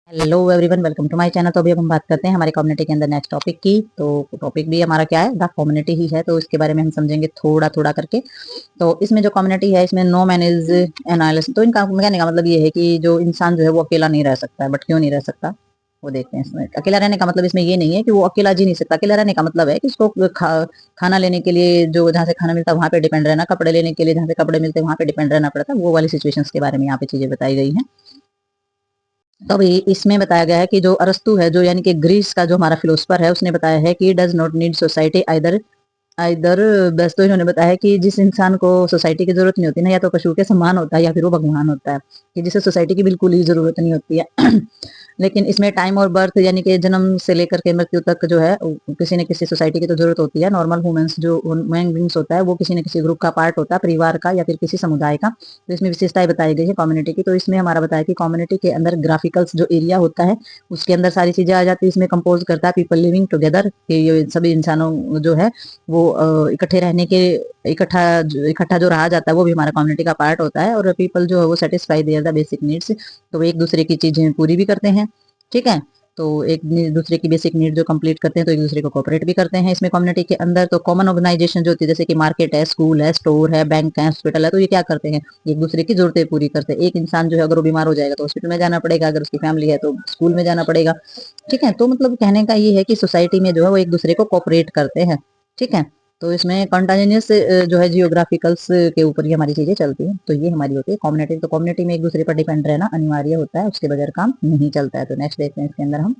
Hello everyone, welcome to my channel. तो अभी अब हम बात करते हैं हमारे कम्युनिटी के अंदर नेक्स्ट टॉपिक की। तो टॉपिक भी हमारा क्या है, द कम्युनिटी ही है। तो इसके बारे में हम समझेंगे थोड़ा थोड़ा करके। तो इसमें जो कम्युनिटी है, इसमें नो मैन इज एनालिसिस। तो इनका कहने का मतलब ये है कि जो इंसान जो है वो अकेला नहीं रह सकता है। बट क्यों नहीं रह सकता वो देखते हैं। इसमें अकेला रहने का मतलब इसमें ये नहीं है कि वो अकेला जी नहीं सकता। अकेला रहने का मतलब है कि उसको खाना लेने के लिए जो जहाँ से खाना मिलता है वहां पे डिपेंड रहना, कपड़े लेने के लिए जहाँ से कपड़े मिलते हैं वहां पे डिपेंड रहना पड़ता है। वो वाली सिचुएशंस के बारे में यहाँ पे चीजें बताई गई हैं। तो अभी इसमें बताया गया है कि जो अरस्तु है, जो यानी कि ग्रीस का जो हमारा फिलोसफर है, उसने बताया है कि does not need society either either. बस तो इन्होंने बताया है कि जिस इंसान को सोसाइटी की जरूरत नहीं होती ना, या तो पशु के समान होता है या फिर वो भगवान होता है, कि जिसे सोसाइटी की बिल्कुल ही जरूरत नहीं होती है। लेकिन इसमें टाइम और बर्थ यानी कि जन्म से लेकर के मृत्यु तक जो है किसी न किसी सोसाइटी की तो जरूरत होती है। नॉर्मल ह्यूमंस जो ह्यूमन बींग्स होता है वो किसी न किसी ग्रुप का पार्ट होता है, परिवार का या फिर किसी समुदाय का। तो इसमें विशेषताएं बताई गई है कम्युनिटी की। तो इसमें हमारा बताया कि कम्युनिटी के अंदर ग्राफिकल्स जो एरिया होता है उसके अंदर सारी चीजें आ जाती है। इसमें कंपोज करता है पीपल लिविंग टुगेदर, कि ये सभी इंसानों जो है वो इकट्ठे रहने के इकट्ठा इकट्ठा जो रहा जाता है वो भी हमारा कम्युनिटी का पार्ट होता है। और पीपल जो है वो satisfy their the basic needs, तो वो एक दूसरे की चीजें पूरी भी करते हैं। ठीक है। तो एक दूसरे की बेसिक नीड जो कंप्लीट करते हैं तो एक दूसरे को कोऑपरेट भी करते हैं इसमें कम्युनिटी के अंदर। तो कॉमन ऑर्गेनाइजेशन जो होती है, जैसे कि मार्केट है, स्कूल है, स्टोर है, बैंक है, हॉस्पिटल है, तो ये क्या करते हैं, एक दूसरे की जरूरतें पूरी करते हैं। एक इंसान जो है अगर वो बीमार हो जाएगा तो हॉस्पिटल में जाना पड़ेगा, अगर उसकी फैमिली है तो स्कूल में जाना पड़ेगा। ठीक है। तो मतलब कहने का ये है कि सोसाइटी में जो है वो एक दूसरे को कोऑपरेट करते हैं। ठीक है। तो इसमें कंटाजिनियस जो है जियोग्राफिकल्स के ऊपर ही हमारी चीजें चलती हैं। तो ये हमारी होती है कम्युनिटी। तो कम्युनिटी में एक दूसरे पर डिपेंड रहना अनिवार्य होता है, उसके बगैर काम नहीं चलता है। तो नेक्स्ट देखते हैं इसके अंदर हम।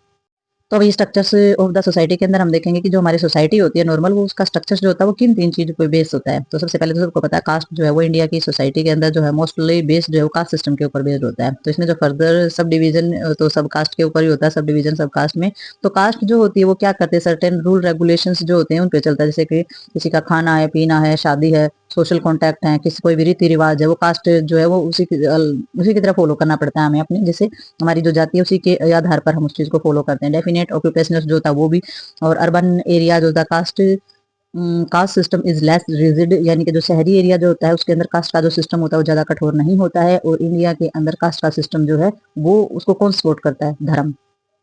तो अभी स्ट्रक्चर्स ऑफ द सोसाइटी के अंदर हम देखेंगे कि जो हमारी सोसाइटी होती है नॉर्मल, वो उसका स्ट्रक्चर जो होता है वो किन तीन चीजों पर बेस्ड होता है। तो सबसे पहले तो सबको पता है कास्ट जो है वो इंडिया की सोसाइटी के अंदर जो है मोस्टली बेस्ड जो है वो कास्ट सिस्टम के ऊपर बेस्ड होता है। तो इसमें जो फर्दर सब डिवीजन तो सब कास्ट के ऊपर ही होता है, सब डिवीजन सब कास्ट में। तो कास्ट जो होती है वो क्या करते हैं, सर्टेन रूल रेगुलेशंस जो होते हैं उन पे चलता है। जैसे कि किसी का खाना है, पीना है, शादी है, सोशल कॉन्टैक्ट है, किसी कोई भी रीति रिवाज है, वो कास्ट जो है वो उसी की तरह फॉलो करना पड़ता है हमें अपने। जैसे हमारी जो जाति है उसी के आधार पर हम उस चीज को फॉलो करते हैं। डेफिनेट ऑक्यूपेशनल जो था वो भी। और अर्बन एरिया जो था caste caste system is less rigid, यानी कि जो शहरी एरिया जो होता है उसके अंदर कास्ट का जो सिस्टम होता है वो ज्यादा कठोर नहीं होता है। और इंडिया के अंदर कास्ट का सिस्टम जो है वो उसको कौन सपोर्ट करता है, धर्म।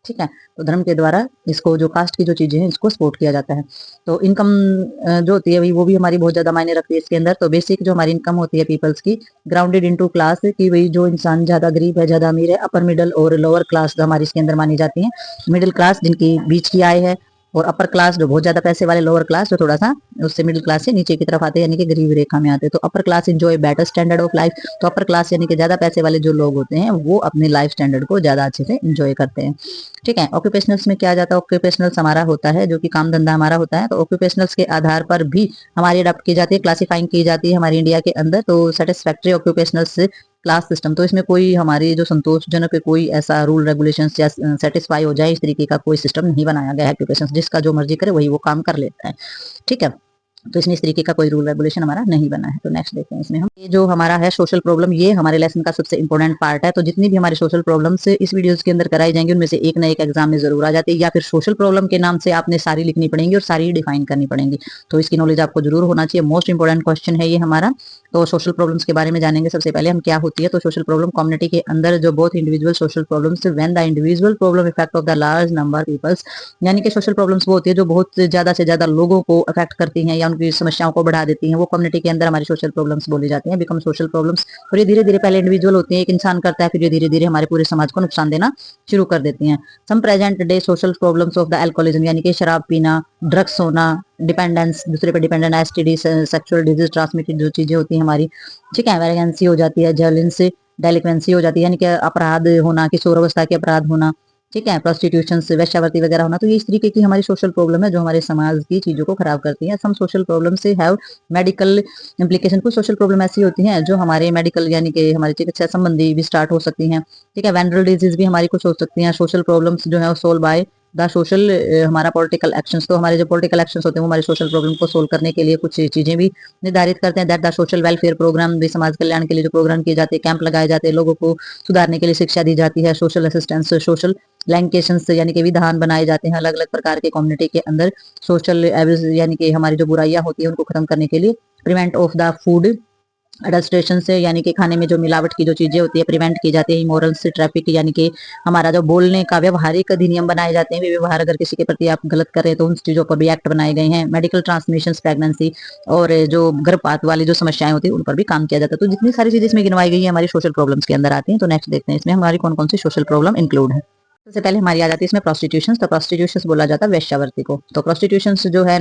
ठीक है। तो धर्म के द्वारा इसको जो कास्ट की जो चीजें हैं इसको सपोर्ट किया जाता है। तो इनकम जो होती है वो भी हमारी बहुत ज्यादा मायने रखती है इसके अंदर। तो बेसिक जो हमारी इनकम होती है पीपल्स की, ग्राउंडेड इनटू क्लास, कि वही जो इंसान ज्यादा गरीब है, ज्यादा अमीर है, अपर मिडल और लोअर क्लास जो हमारी इसके अंदर मानी जाती है। मिडिल क्लास जिनकी बीच की आय है, और अपर क्लास जो बहुत ज्यादा पैसे वाले, लोअर क्लास जो थोड़ा सा उससे मिडिल क्लास से नीचे की तरफ आते हैं, यानी कि गरीब रेखा में आते हैं। तो upper class enjoy better standard of life. तो अपर क्लास यानी कि ज्यादा पैसे वाले जो लोग होते हैं वो अपने लाइफ स्टैंडर्ड को ज्यादा अच्छे से एंजॉय करते हैं। ठीक है। ऑक्यूपेशनल्स में क्या आ जाता है, ऑक्यूपेशनल्स हमारा होता है जो कि काम धंधा हमारा होता है। तो ऑक्यूपेशनल्स के आधार पर भी हमारी अडॉप्ट की जाती है, क्लासिफाइंग की जाती है हमारी इंडिया के अंदर। तो सेटिस्फैक्ट्री ऑक्यूपेशनल्स क्लास सिस्टम, तो इसमें कोई हमारी जो संतोषजनक कोई ऐसा रूल रेगुलेशन या सेटिस्फाई हो जाए इस तरीके का कोई सिस्टम नहीं बनाया गया है ऑक्यूपेशन। जिसका जो मर्जी करे वही वो काम कर लेता है। ठीक है। तो इसमें इस तरीके का कोई रूल रेगुलेशन हमारा नहीं बना है। तो नेक्स्ट देखते हैं इसमें हम, ये जो हमारा है सोशल प्रॉब्लम, ये हमारे लेसन का सबसे इंपॉर्टेंट पार्ट है। तो जितनी भी हमारी सोशल प्रॉब्लम्स इस वीडियोस के अंदर कराई जाएंगी उनमें से एक ना एक एग्जाम में जरूर आ जाती है, या फिर सोशल प्रॉब्लम के नाम से आपने सारी लिखनी पड़ेंगी और सारी डिफाइन करनी पड़ेंगी। तो इसकी नॉलेज आपको जरूर होना चाहिए। मोस्ट इंपॉर्टेंट क्वेश्चन है ये हमारा। तो सोशल प्रॉब्लम्स के बारे में जानेंगे सबसे पहले हम, क्या होती है। तो सोशल प्रॉब्लम कम्युनिटी के अंदर जो बहुत individual social problems when the individual problem effect of the large number peoples, यानी कि सोशल प्रॉब्लम्स वो होती है जो बहुत ज्यादा से ज्यादा लोगों को अफेक्ट करती हैं या उनकी समस्याओं को बढ़ा देती हैं, वो कम्युनिटी के अंदर हमारी सोशल प्रॉब्लम्स बोली जाती हैं, बिकम सोशल प्रॉब्लम्स। और ये धीरे धीरे पहले इंडिविजुअल होती है, एक इंसान करता है, फिर ये धीरे धीरे हमारे पूरे समाज को नुकसान देना शुरू कर देती हैं। Some present day social problems of the alcoholism, यानी कि शराब पीना, ड्रग्स होना, डिपेंडेंस, दूसरे पे dependent, STD, sexual disease transmitted जो चीजें होती हैं हमारी। ठीक है। वैकेंसी हो जाती है, जर्लिंस डेलिक्वेंसी हो जाती है, यानी कि अपराध होना, किशोर अवस्था के अपराध होना। ठीक है। प्रोस्टिट्यूशन से वैश्यावृत्ति वगैरह होना। तो ये इस तरीके की हमारी सोशल प्रॉब्लम है जो हमारे समाज की चीजों को खराब करती है। सम सोशल प्रॉब्लम से हैव मेडिकल इम्प्लीकेशन, कुछ सोशल प्रॉब्लम ऐसी होती हैं जो हमारे मेडिकल यानी कि हमारी चिकित्सा संबंधी भी स्टार्ट हो सकती हैं। ठीक है। वेनरल डिजीज भी हमारी कुछ हो सकती हैं। सोशल प्रॉब्लम्स जो है सोल्व बाय द सोशल, हमारा पॉलिटिकल एक्शंस, तो हमारे जो पॉलिटिकल एक्शंस होते हैं वो हमारे सोशल प्रॉब्लम को सोल्व करने के लिए कुछ चीजें भी निर्धारित करते हैं। That the social welfare programme, भी समाज कल्याण के लिए जो प्रोग्राम किए जाते हैं, कैंप लगाए जाते हैं, लोगों को सुधारने के लिए शिक्षा दी जाती है, सोशल असिस्टेंस, सोशल लैंकेशंस यानी कि विधान बनाए जाते हैं अलग अलग प्रकार के कम्युनिटी के अंदर। सोशल एब्यूज यानी कि हमारी जो बुराइयां होती है उनको खत्म करने के लिए। Prevent of the food adulteration से यानी कि खाने में जो मिलावट की जो चीजें होती है प्रिवेंट की जाती है। इमोरल से ट्रैफिक यानी कि हमारा जो बोलने का व्यवहारिक अधिनियम बनाए जाते हैं, व्यवहार अगर किसी के प्रति आप गलत कर रहे हैं तो उन चीजों पर भी एक्ट बनाए गए हैं। मेडिकल ट्रांसमिशन प्रेगनेंसी और जो गर्भपात वाली जो समस्याएं होती है उन पर भी काम किया जाता है। तो जितनी सारी चीजें इसमें गिनवाई गई है हमारी सोशल प्रॉब्लम्स के अंदर आती है। तो नेक्स्ट देखते हैं इसमें हमारी कौन कौन सी सोशल प्रॉब्लम इंक्लूड है। सबसे पहले हमारी आ जाती है इसमें प्रोस्टिट्यूशन। तो प्रोस्टिट्यूशन बोला जाता है वेश्यावृत्ति को। तो प्रोस्टिट्यूशन जो है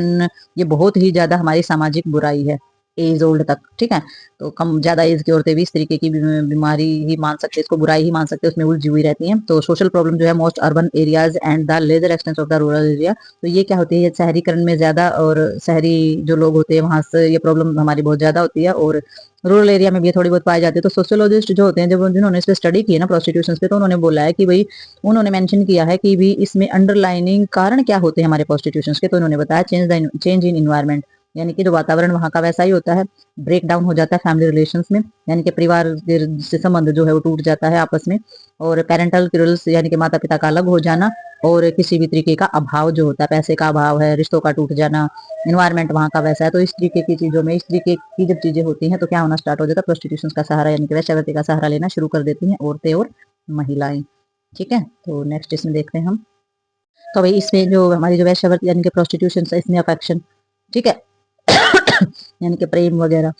ये बहुत ही ज्यादा हमारी सामाजिक बुराई है एज ओल्ड तक, ठीक है। तो कम ज्यादा एज की औरतें भी इस तरीके की बीमारी ही मान सकते हैं, इसको बुराई ही मान सकते हैं, उसमें उलझी हुई रहती हैं। तो सोशल प्रॉब्लम जो है most urban areas and the lesser extents of the rural area. तो ये क्या होती है, शहरीकरण में ज्यादा और शहरी जो लोग होते हैं वहां से ये प्रॉब्लम हमारी बहुत ज्यादा होती है और रूरल एरिया में भी थोड़ी बहुत पाई जाती है। तो सोशियोलॉजिस्ट जो होते हैं जब जिन्होंने इस पे स्टडी की है ना प्रोस्टिट्यूशन पे, तो उन्होंने बोला है कि भाई उन्होंने मेंशन किया है कि भी इसमें अंडरलाइनिंग कारण क्या होते हैं हमारे प्रोस्टिट्यूशन के। तो उन्होंने बताया चेंज इन इन्वायरमेंट, यानी कि जो वातावरण वहां का वैसा ही होता है। ब्रेक डाउन हो जाता है फैमिली रिलेशंस में, यानी कि परिवार से संबंध जो है वो टूट जाता है आपस में। और पेरेंटल क्रूरल्स यानी कि माता पिता का अलग हो जाना और किसी भी तरीके का अभाव जो होता है, पैसे का अभाव है, रिश्तों का टूट जाना, इन्वायरमेंट वहां का वैसा है। तो इस तरीके की चीजों में, इस तरीके की जब चीजें होती हैं तो क्या होना स्टार्ट हो जाता है, प्रोस्टिट्यूशन का सहारा यानी कि वेश्यावृत्ति का सहारा लेना शुरू कर देती हैं औरतें और महिलाएं, ठीक है। तो नेक्स्ट इसमें देखते हैं हम। तो भाई इसमें जो हमारी जो वेश्यावृत्ति यानी कि प्रोस्टिट्यूशन है इसमें अफेक्शन, ठीक है, यानी कि प्रेम वगैरह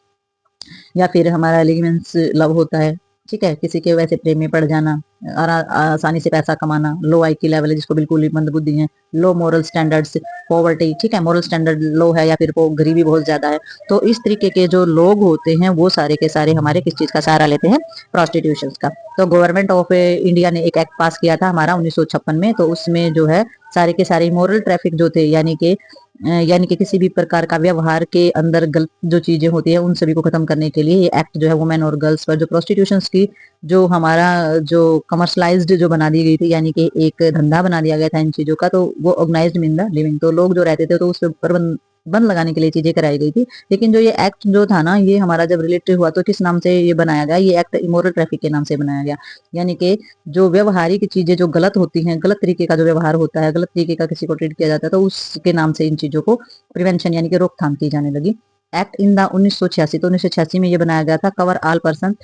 या फिर हमारा लिगमेंट्स लव होता है, ठीक है, किसी के वैसे प्रेम में पड़ जाना, आसानी से पैसा कमाना, लो आई की लेवल है जिसको बिल्कुल ही मंदबुद्धि है, लो मॉरल स्टैंडर्ड्स, पॉवर्टी, ठीक है, मॉरल स्टैंडर्ड लो है या फिर वो गरीबी बहुत ज्यादा है। तो इस तरीके के जो लोग होते हैं वो सारे के सारे हमारे किस चीज का सहारा लेते हैं, प्रोस्टिट्यूशन का। तो गवर्नमेंट ऑफ इंडिया ने एक एक्ट पास किया था हमारा 1956 में। तो उसमें जो है सारे के सारे मॉरल ट्रैफिक जो थे यानी कि किसी भी प्रकार का व्यवहार के अंदर गलत जो चीजें होती है उन सभी को खत्म करने के लिए ये एक्ट जो है वुमेन और गर्ल्स पर जो प्रोस्टिट्यूशन की जो हमारा जो कमर्शलाइज्ड जो बना दी गई थी, यानी कि एक धंधा बना दिया गया था इन चीजों का, तो वो ऑर्गेनाइज्ड इन द लिविंग। तो लोग जो रहते थे तो उस पर बंद लगाने के लिए चीजें कराई गई थी। लेकिन जो ये एक्ट जो था ना ये हमारा जब रिलेटेड हुआ तो किस नाम से ये बनाया गया, ये एक्ट इमोरल ट्रैफिक के नाम से बनाया गया। यानी कि जो व्यवहारिक चीजें जो गलत होती हैं, गलत तरीके का जो व्यवहार होता है, गलत तरीके का किसी को ट्रीट किया जाता है, तो उसके नाम से इन चीजों को प्रिवेंशन यानी कि रोकथाम की जाने लगी। एक्ट इन द 1986, तो 1986 में ये बनाया गया था। Cover all person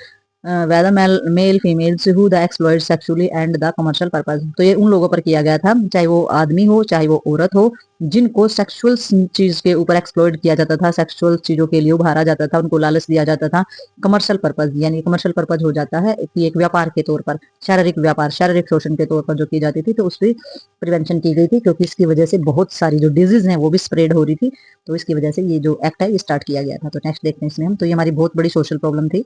whether mail females who the exploit sexually and the commercial purpose. तो ये उन लोगों पर किया गया था, चाहे वो आदमी हो चाहे वो औरत हो, जिनको सेक्सुअल चीज के ऊपर एक्सप्लॉइट किया जाता था, सेक्सुअल चीजों के लिए उभारा जाता था, उनको लालच दिया जाता था। कमर्शियल पर्पज यानी कमर्शियल पर्पज हो जाता है कि एक व्यापार के तौर पर, शारीरिक व्यापार, शारीरिक शोषण के तौर पर जो की जाती थी, तो उसकी प्रिवेंशन की गई थी क्योंकि इसकी वजह से बहुत सारी जो डिजीज हैं वो भी स्प्रेड हो रही थी। तो इसकी वजह से ये जो एक्ट है ये स्टार्ट किया गया था। तो नेक्स्ट देखते हैं इसमें हम। तो ये हमारी बहुत बड़ी सोशल प्रॉब्लम थी।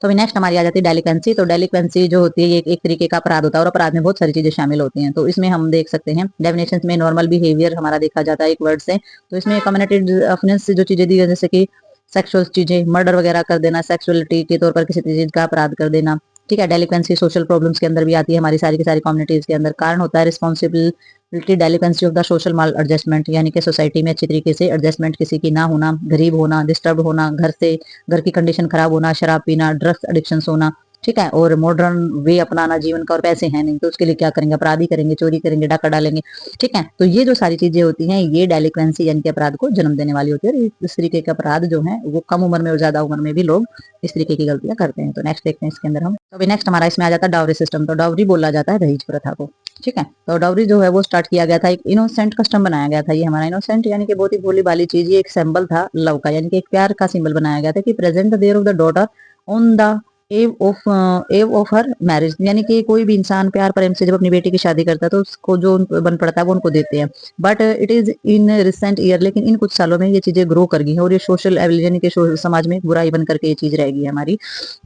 तो अभी नेक्स्ट हमारी आ जाती है डेलिक्वेंसी। तो डेलिक्वेंसी जो होती है ये एक तरीके का अपराध होता है और अपराध में बहुत सारी चीजें शामिल होती हैं। तो इसमें हम देख सकते हैं डेफिनेशन में नॉर्मल बिहेवियर हमारा देखा जाता है एक वर्ड से। तो इसमें कम्युनिटी ऑफेंस जो चीजें दी है जैसे कि सेक्सुअल चीजें, मर्डर वगैरह कर देना, सेक्सुअलिटी के तौर पर किसी चीज का अपराध कर देना, ठीक है। डेलिक्वेंसी सोशल प्रॉब्लम्स के अंदर भी आती है हमारी सारी की सारी कम्युनिटीज के अंदर। कारण होता है responsibility delinquency of the social maladjustment, यानी कि सोसाइटी में अच्छी तरीके से एडजस्टमेंट किसी की ना होना, गरीब होना, डिस्टर्ब होना, घर की कंडीशन खराब होना, शराब पीना, ड्रग्स एडिक्शन होना, ठीक है। और मॉडर्न वे अपनाना जीवन का, और पैसे हैं नहीं तो उसके लिए क्या करेंगे, अपराध ही करेंगे, चोरी करेंगे, डाका डालेंगे, ठीक है। तो ये जो सारी चीजें होती हैं ये डेलिक्वेंसी यानी कि अपराध को जन्म देने वाली होती है। इस तरीके के अपराध जो है वो कम उम्र में और ज्यादा उम्र में भी लोग इस तरीके की गलतियां करते हैं। तो नेक्स्ट देखते हैं इसके अंदर हम। तो अभी नेक्स्ट हमारा इसमें आ जाता है डाउरी सिस्टम। तो डाउरी बोला जाता है दहेज प्रथा को, ठीक है। तो डाउरी जो है वो स्टार्ट किया गया था, एक इनोसेंट कस्टम बनाया गया था। ये हमारा इनोसेंट यानी कि बहुत ही भोली भाली चीज, ये एक सिंबल था लव का, यानी कि एक प्यार का सिंबल बनाया गया था कि present there of the daughter on the eve of her marriage, यानी कि कोई भी इंसान प्यार प्रेम से जब अपनी बेटी की शादी करता है तो उसको जो बन पड़ता है वो उनको देते हैं। But it is in recent year, लेकिन इन कुछ सालों में ये चीजें ग्रो कर गई हैं और ये सोशल यानी कि समाज में बुराई बन करके ये चीज रह गई है हमारी।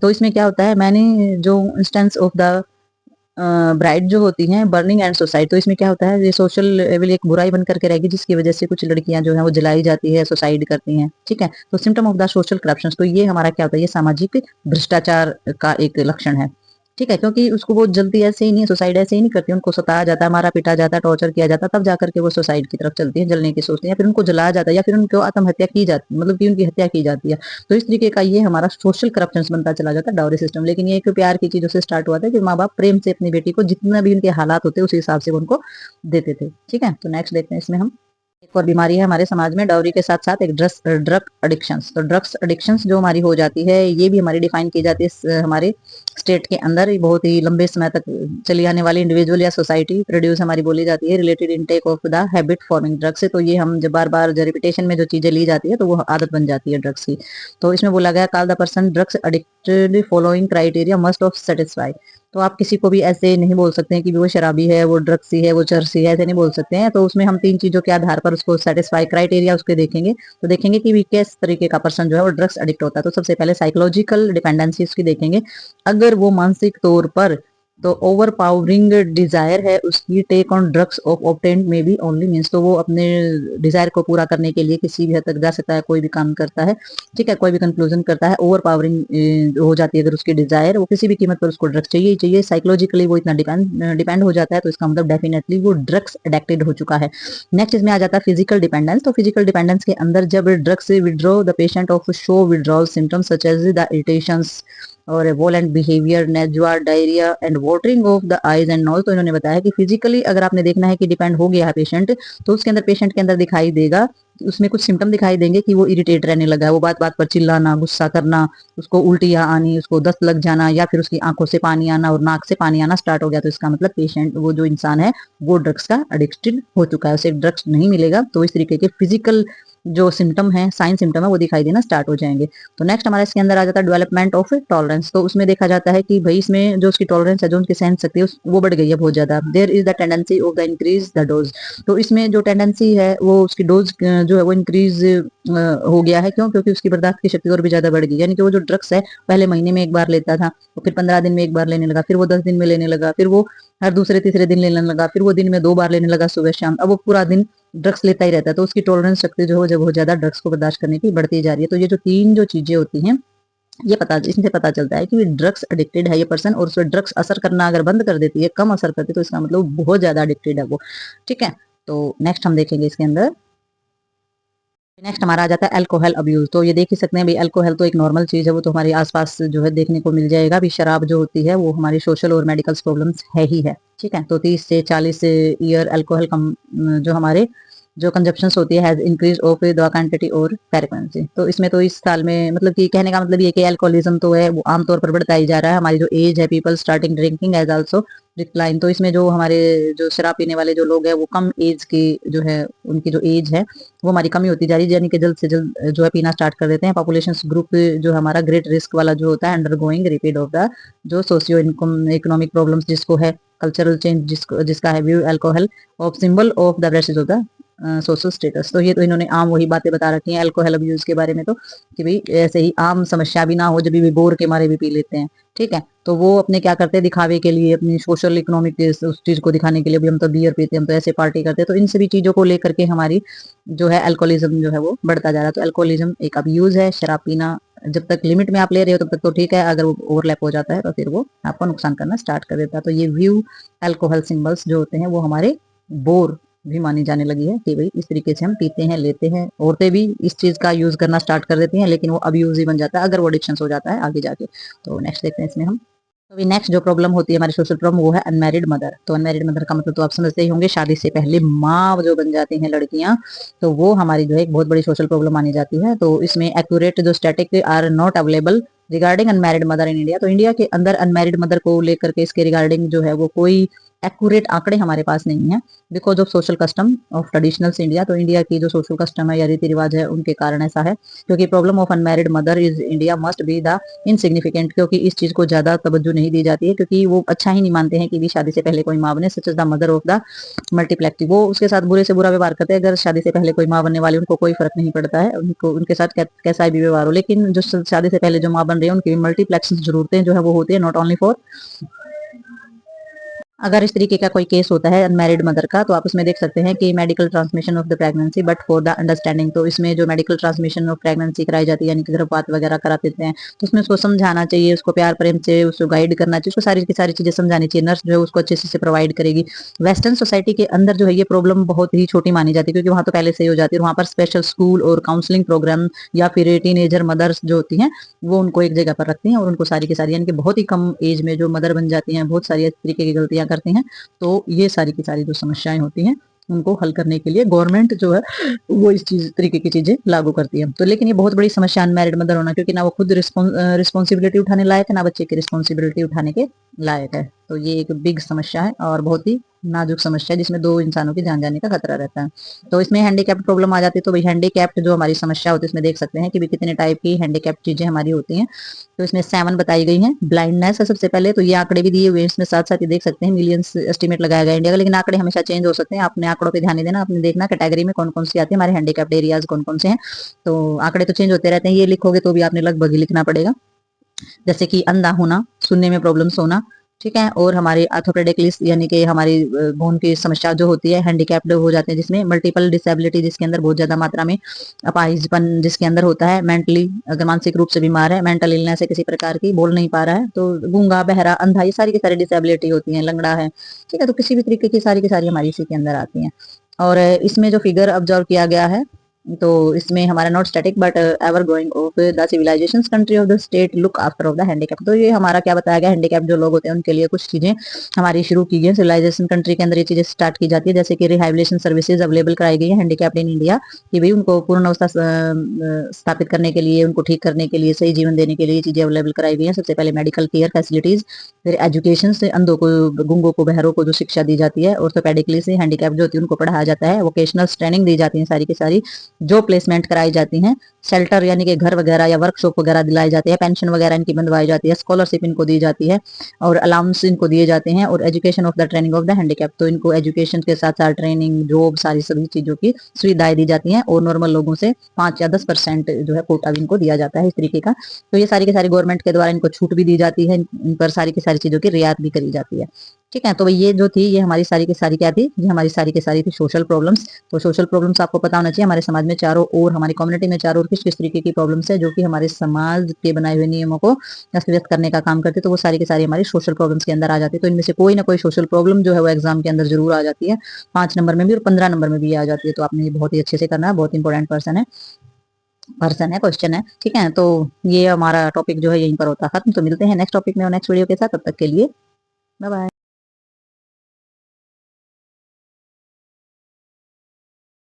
तो इसमें क्या होता है, मैंने जो इंस्टेंस ऑफ द ब्राइड जो होती हैं बर्निंग एंड सुसाइड। तो इसमें क्या होता है, ये सोशल लेवल एक बुराई बन करके रहेगी जिसकी वजह से कुछ लड़कियां जो है वो जलाई जाती है, सुसाइड करती हैं, ठीक है। तो symptom of the social corruption, तो ये हमारा क्या होता है, ये सामाजिक भ्रष्टाचार का एक लक्षण है, ठीक है। क्योंकि उसको वो जल्दी ऐसे ही नहीं, सुसाइड ऐसे ही नहीं करती, उनको सताया जाता है, मारा पीटा जाता है, टॉर्चर किया जाता है, तब जाकर के वो सुसाइड की तरफ चलती है, जलने की सोचती है, फिर उनको जलाया जाता है या फिर उनको आत्महत्या की जाती है, मतलब कि उनकी हत्या की जाती है। तो इस तरीके का ये हमारा सोशल करप्शन बनता चला जाता है डाउरी सिस्टम। लेकिन ये एक प्यार की चीजों से स्टार्ट हुआ था कि माँ बाप प्रेम से अपनी बेटी को जितना भी उनके हालात होते उस हिसाब से उनको देते थे, ठीक है। तो नेक्स्ट देखते हैं इसमें हम। एक और बीमारी है हमारे समाज में डाउरी के साथ साथ एक ड्रग एडिक्शंस। तो ड्रग्स एडिक्शंस जो हमारी हो जाती है ये भी हमारी डिफाइन की जाती है हमारे स्टेट के अंदर। ये बहुत ही लंबे समय तक चली आने वाली इंडिविजुअल या सोसाइटी प्रोड्यूस हमारी बोली जाती है related intake of the habit forming drugs से। तो ये हम जब बार बार जो रिपीटेशन में जो चीजें ली जाती है तो वो आदत बन जाती है ड्रग्स की। तो इसमें बोला गया call the person drugs addicted following criteria must of satisfy. तो आप किसी को भी ऐसे नहीं बोल सकते हैं कि वो शराबी है, वो ड्रग्सी है, वो चरसी है, ऐसे नहीं बोल सकते हैं। तो उसमें हम 3 चीजों के आधार पर उसको सेटिस्फाई क्राइटेरिया उसके देखेंगे। तो देखेंगे कि भी किस तरीके का पर्सन जो है वो ड्रग्स एडिक्ट होता है। तो सबसे पहले साइकोलॉजिकल डिपेंडेंसी उसकी देखेंगे। अगर वो मानसिक तौर पर तो ओवर पावरिंग डिजायर है उसकी take on drugs of obtained में बी ओनली मीन्स। तो वो अपने डिजायर को पूरा करने के लिए किसी भी हद तक जा सकता है, कोई भी काम करता है, ठीक है, कोई भी कंक्लूजन करता है। ओवर पावरिंग हो जाती है अगर उसकी डिजायर, वो किसी भी कीमत पर उसको ड्रग्स चाहिए ही चाहिए, साइकोलॉजिकली वो इतना डिपेंड हो जाता है। तो इसका मतलब डेफिनेटली वो ड्रग्स एडिक्टेड हो चुका है। नेक्स्ट इसमें आ जाता है फिजिकल डिपेंडेंस। तो फिजिकल डिपेंडेंस के अंदर जब ड्रग्स से withdraw the patient of show withdrawal symptoms such as the irritations और violent behaviour, nausea, diarrhoea and watering of the eyes and nose. तो इन्होंने बताया कि फिजिकली अगर आपने देखना है कि डिपेंड हो गया है पेशेंट, तो उसके अंदर पेशेंट के अंदर दिखाई देगा, उसमें कुछ सिम्टम दिखाई देंगे कि वो इरिटेट रहने लगा है, वो बात बात पर चिल्लाना, गुस्सा करना, उसको उल्टियां आनी, उसको दस्त लग जाना, या फिर उसकी आंखों से पानी आना और नाक से पानी आना स्टार्ट हो गया। तो इसका मतलब पेशेंट, वो जो इंसान है वो ड्रग्स का एडिक्टेड हो चुका है, उसे ड्रग्स नहीं मिलेगा तो इस तरीके के फिजिकल जो सिम्टम है, साइन सिम्टम है, वो दिखाई देना स्टार्ट हो जाएंगे। तो नेक्स्ट हमारा इसके अंदर आ जाता है डेवलपमेंट ऑफ टॉलरेंस। तो उसमें देखा जाता है कि भाई इसमें जो उसकी टॉलरेंस है, जो उनकी सहन शक्ति है वो बढ़ गई है बहुत ज्यादा। There is the tendency of the increase the dose. तो इसमें जो टेंडेंसी है वो उसकी डोज जो है वो इंक्रीज हो गया है। क्यों? क्योंकि उसकी बर्दाश्त की शक्ति और भी ज्यादा बढ़ गई। यानी कि वो जो ड्रग्स है पहले महीने में एक बार लेता था, तो फिर 15 दिन में एक बार लेने लगा, फिर वो 10 दिन में लेने लगा, फिर वो हर दूसरे तीसरे दिन लेने लगा, फिर वो दिन में 2 बार लेने लगा सुबह शाम। अब वो पूरा दिन ड्रग्स लेता ही रहता है। तो उसकी टॉलरेंस शक्ति जो है जब बहुत ज्यादा ड्रग्स को बर्दाश्त करने की बढ़ती जा रही है। तो ये जो 3 जो चीजें होती हैं ये इससे पता चलता है कि ड्रग्स एडिक्टेड है ये पर्सन, और उसमें ड्रग्स असर करना अगर बंद कर देती है, कम असर करती है, तो इसका मतलब बहुत ज्यादा एडिक्टेड है वो। ठीक है, तो नेक्स्ट हम देखेंगे इसके अंदर। नेक्स्ट हमारा आ जाता है अल्कोहल अब्यूज। तो ये देख ही सकते हैं भाई, अल्कोहल तो एक नॉर्मल चीज है, वो तो हमारे आसपास जो है देखने को मिल जाएगा। अभी शराब जो होती है वो हमारी सोशल और मेडिकल प्रॉब्लम्स है ही है। ठीक है, तो 30 से 40 ईयर अल्कोहल कम जो हमारे जो कंजप्शन होती है has increase of the quantity और फ्रीक्वेंसी। तो इसमें तो इस साल में मतलब कि कहने का मतलब ये कि अल्कोहलिज्म तो है वो आमतौर पर बढ़ता ही जा रहा है। हमारी जो एज है people starting drinking age also decline. तो इसमें जो हमारे जो शराब पीने वाले जो लोग हैं वो कम एज की जो है, उनकी जो एज है वो हमारी कमी होती जा रही है, यानी कि जल्द से जल्द जो है पीना स्टार्ट कर देते हैं। पॉपुलेशन ग्रुप जो हमारा ग्रेट रिस्क वाला जो होता है अंडरगोइंग रिपीट ऑफ द जो सोशियो इनकम इकोनॉमिक प्रॉब्लम्स जिसको है, कल्चरल चेंज जिसको जिसका है view alcohol of symbol of the braces of the social status. तो ये तो इन्होंने आम वही बातें बता रखी हैं अल्कोहल अब्यूज के बारे में, तो कि भाई ऐसे ही आम समस्या भी ना हो जब भी बोर के मारे भी पी लेते हैं। ठीक है, तो वो अपने क्या करते हैं दिखावे के लिए, अपनी सोशल इकोनॉमिक उस चीज को दिखाने के लिए भी हम तो बियर पीते हैं, हम तो ऐसे पार्टी करते हैं। तो इन सभी चीजों को लेकर के हमारी जो है अल्कोहलिज्म जो है वो बढ़ता जा रहा है। तो अल्कोहलिज्म एक अब्यूज है। शराब पीना जब तक लिमिट में आप ले रहे हो तब तक तो ठीक है, अगर वो ओवरलैप हो जाता है तो फिर वो आपको नुकसान करना स्टार्ट कर देता है। तो ये व्यू अल्कोहल सिंबल्स जो होते हैं वो हमारे बोर भी मानी जाने लगी है कि भाई इस तरीके से हम पीते हैं, लेते हैं। औरतें भी इस चीज का यूज करना स्टार्ट कर देती हैं, लेकिन वो अब्यूज ही बन जाता है अगर वो एडिक्शन हो जाता है आगे जाके। तो नेक्स्ट देखते हैं इसमें हम। तो अभी नेक्स्ट जो प्रॉब्लम होती है हमारी सोशल प्रॉब्लम वो है अनमैरिड मदर। तो अनमैरिड मदर का मतलब तो आप समझते ही होंगे, शादी से पहले माँ जो बन जाती हैं लड़कियां, तो वो हमारी जो है एक बहुत बड़ी सोशल प्रॉब्लम मानी जाती है। तो इसमें एक्यूरेट जो static are not available regarding unmarried mother in India. तो इंडिया के अंदर अनमैरिड मदर को लेकर के इसके रिगार्डिंग जो है वो कोई एक्यूरेट आंकड़े हमारे पास नहीं है, because of social custom of traditionals India. तो इंडिया की जो सोशल कस्टम है या रीति रिवाज है उनके कारण ऐसा है, क्योंकि problem of unmarried mother is India must be the insignificant. क्योंकि इस चीज को ज्यादा तवज्जो नहीं दी जाती है, क्योंकि वो अच्छा ही नहीं मानते हैं कि भी शादी से पहले कोई माँ बने, such is the mother of the multiplicity. वो उसके साथ बुरे से बुरा व्यवहार करते हैं। अगर शादी से पहले कोई माँ बनने वाली उनको कोई फर्क नहीं पड़ता है, उनको उनके साथ कैसा भी व्यवहार हो। लेकिन जो शादी से पहले जो माँ बन रही है उनकी मल्टीप्लेक्स जरूरतें जो है वो होती है, नॉट ओनली फॉर। अगर इस तरीके का कोई केस होता है अनमैरिड मदर का, तो आप उसमें देख सकते हैं कि medical transmission of the pregnancy but for the understanding. तो इसमें जो मेडिकल ट्रांसमिशन ऑफ प्रेगनेंसी कराई जाती है, यानी कि गर्भपात वगैरह करा देते हैं, तो उसमें उसको समझाना चाहिए, उसको प्यार प्रेम से उसको गाइड करना चाहिए, उसको सारी की सारी चीजें समझानी चाहिए। नर्स जो है उसको अच्छे से प्रोवाइड करेगी। वेस्टर्न सोसाइटी के अंदर जो है ये प्रॉब्लम बहुत ही छोटी मानी जाती है, क्योंकि वहां तो पहले से ही हो जाती है। वहां पर स्पेशल स्कूल और काउंसलिंग प्रोग्राम या फिर टीनेजर मदर्स जो होती हैं वो उनको एक जगह पर रखती हैं और उनको सारी की सारी, यानी कि बहुत ही कम एज में जो मदर बन जाती हैं, बहुत सारी इस तरीके की गलतियां करती हैं। तो ये सारी की सारी जो समस्याएं होती हैं उनको हल करने के लिए गवर्नमेंट जो है वो इस चीज तरीके की चीजें लागू करती है। तो लेकिन ये बहुत बड़ी समस्या अनमैरिड मदर होना, क्योंकि ना वो खुद रिस्पॉन्सिबिलिटी उठाने लायक है, ना बच्चे की रिस्पॉन्सिबिलिटी उठाने के लायक है। तो ये एक बिग समस्या है और बहुत ही नाजुक समस्या है, जिसमें दो इंसानों की जान जाने का खतरा रहता है। तो इसमें हैंडीकैप्ट प्रॉब्लम आ जाती है। तो भाई हैंडीकैप्ट जो हमारी समस्या होती है, इसमें देख सकते हैं कि भी कितने टाइप की हैंडीकैप्ट चीजें हमारी होती हैं। तो इसमें 7 बताई गई हैं। ब्लाइंडनेस है सबसे पहले, तो ये आंकड़े भी दिए हुए हैं इसमें, साथ साथ ये देख सकते हैं मिलियंस एस्टिमेट लगाया गया इंडिया का, लेकिन आंकड़े हमेशा चेंज हो सकते हैं। आपने आंकड़ों पे ध्यान नहीं देना, आपने देखना कैटेगरी में कौन कौन सी आती है, हमारे हैंडीकैप्ड एरियाज कौन कौन से हैं। तो आंकड़े तो चेंज होते रहते हैं, ये लिखोगे तो भी आपने लगभग ही लिखना पड़ेगा। जैसे कि अंधा होना, सुनने में प्रॉब्लम्स होना, ठीक है, और हमारी आर्थोपेडिक यानी कि हमारी बोन की समस्या जो होती है, हैंडीकैप्ड हो जाते हैं, जिसमें मल्टीपल डिसेबिलिटी, जिसके अंदर बहुत ज्यादा मात्रा में अपाहिजपन जिसके अंदर होता है, मेंटली अगर मानसिक रूप से बीमार है, मेंटल इलनेस है किसी प्रकार की, बोल नहीं पा रहा है, तो गूंगा बहरा अंधा, ये सारी की सारी डिसेबिलिटी होती है, लंगड़ा है, ठीक है, तो किसी भी तरीके की सारी हमारी इसी के अंदर आती हैं। और इसमें जो फिगर ऑब्जर्व किया गया है, तो इसमें हमारा not static but ever growing of the civilisations country of the state look after of the handicap. तो ये हमारा क्या बताया गया, हैंडीकैप जो लोग होते हैं उनके लिए कुछ चीजें हमारी शुरू की गई, सिविलाइजेशन कंट्री के अंदर ये चीजें स्टार्ट की जाती है, जैसे कि रिहैबिलिटेशन सर्विसेज अवेलेबल कराई गई है हैंडीकैप्ड इन इंडिया, कि भाई उनको पूर्ण अवस्था स्थापित करने के लिए, उनको ठीक करने के लिए, सही जीवन देने के लिए चीजें अवेलेबल कराई गई है। सबसे पहले मेडिकल केयर फैसिलिटीज, फिर एजुकेशन से अंधों को, गूंगों को, बहरों को जो शिक्षा दी जाती है, ऑर्थोपेडिकली से हैंडीकैप जो होती है उनको पढ़ाया जाता है, वोकेशनल ट्रेनिंग दी जाती है सारी की सारी, जो प्लेसमेंट कराई जाती हैं, शेल्टर यानी कि घर वगैरह या वर्कशॉप वगैरह दिलाई जाती है, पेंशन वगैरह इनकी बंधवाई जाती है, स्कॉलरशिप इनको दी जाती है, और अलाउंस इनको दिए जाते हैं, और education of the training of the handicap, तो इनको एजुकेशन के साथ साथ ट्रेनिंग, जॉब, सारी सभी चीजों की सुविधाएं दी जाती हैं, और नॉर्मल लोगों से 5 या 10% जो है कोटा भी इनको दिया जाता है इस तरीके का। तो ये सारी की सारी गवर्नमेंट के द्वारा इनको छूट भी दी जाती है, इन पर सारी की सारी चीजों की रियायत भी करी जाती है, ठीक है। तो ये जो थी, ये हमारी सारी की सारी क्या थी, ये हमारी सारी की सारी थी सोशल प्रॉब्लम्स। तो सोशल प्रॉब्लम्स आपको पता होना चाहिए, हमारे समाज में चारों ओर, हमारी कम्युनिटी में चारों ओर किस किस तरीके की प्रॉब्लम्स है जो कि हमारे समाज के बनाए हुए नियमों को अस्त व्यस्त करने का काम करते, तो वो सारी की सारी हमारी सोशल प्रॉब्लम्स के अंदर आ जाती है। तो इनमें से कोई ना कोई सोशल प्रॉब्लम जो है वो एग्जाम के अंदर जरूर आ जाती है, 5 नंबर में भी और 15 नंबर में भी आ जाती है। तो आपने ये बहुत ही अच्छे से करना है, बहुत इंपॉर्टेंट पर्सन है क्वेश्चन है, ठीक है। तो ये हमारा टॉपिक जो है यहीं पर होता है खत्म। तो मिलते हैं नेक्स्ट टॉपिक में और नेक्स्ट वीडियो के साथ, तब तक के लिए बाय बाय।